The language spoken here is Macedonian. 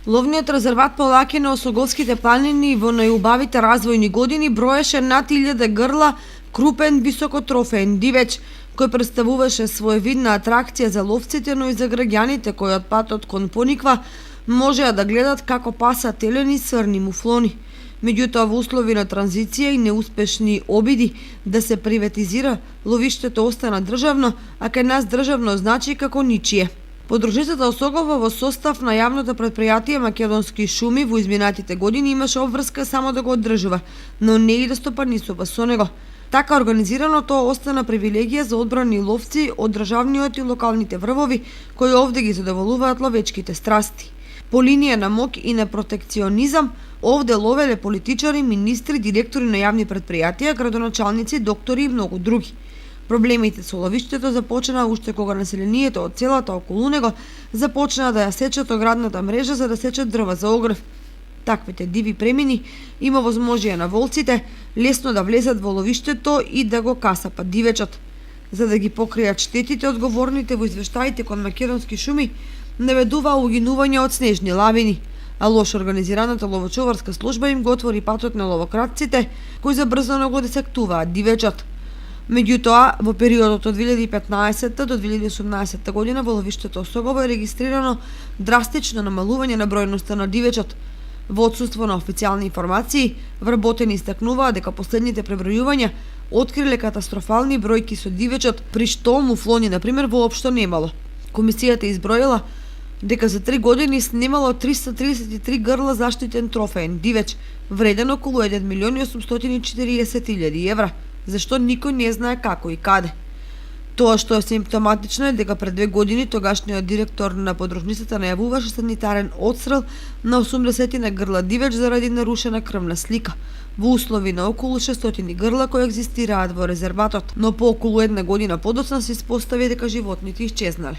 Ловниот резерват Полаки на Осоговските планини во најубавите развојни години броеше над 1000 грла крупен високотрофеен дивеч, кој представуваше своевидна атракција за ловците, но и за граѓаните кои од патот кон Пониква можеа да гледат како паса телени сврни муфлони. Меѓутоа, во услови на транзиција и неуспешни обиди да се приватизира, ловиштето остана државно, а кај нас државно значи како ничие. Подружницата Осогово во состав на јавното претпријатие Македонски шуми во изминатите години имаше обврска само да го одржува, но не и да стопанисува со него. Така организирано тоа остана привилегија за одбрани ловци од државниот и локалните врвови кои овде ги задоволуваат ловечките страсти. По линија на моќ и на протекционизам, овде ловеле политичари, министри, директори на јавни претпријатија, градоначалници, доктори и многу други. Проблемите со ловиштето започнаа уште кога населението од целата околу него започнаа да ја сечат оградната мрежа за да сечат дрва за огрев. Таквите диви премини има возможија на волците лесно да влезат во ловиштето и да го касапат дивечот. За да ги покријат штетите, одговорните во извештаите кон Македонски шуми наведуваа угинување од снежни лавини, а лошо организираната ловочуварска служба им го отвори патот на ловократците кои забрзано го десектуваат дивечот. Меѓутоа, во периодот од 2015 до 2018 година во ловиштето Осогово е регистрирано драстично намалување на бројноста на дивечот. Во отсуство на официјални информации, вработени истакнуваа дека последните пребројувања откриле катастрофални бројки со дивечот, при што муфлони, например, воопшто немало. Комисијата изброила дека за 3 години снемало 333 грла заштитен трофеен дивеч, вреден околу 1.840.000 евра, зашто никој не знае како и каде. Тоа што е симптоматично е дека пред 2 години тогашниот директор на подружницата најавуваше санитарен одстрел на 80 на грла дивеч заради нарушена крвна слика, во услови на околу 600 грла кои екзистираат во резерватот, но по околу 1 година подоцна се испостави дека животните исчезнале.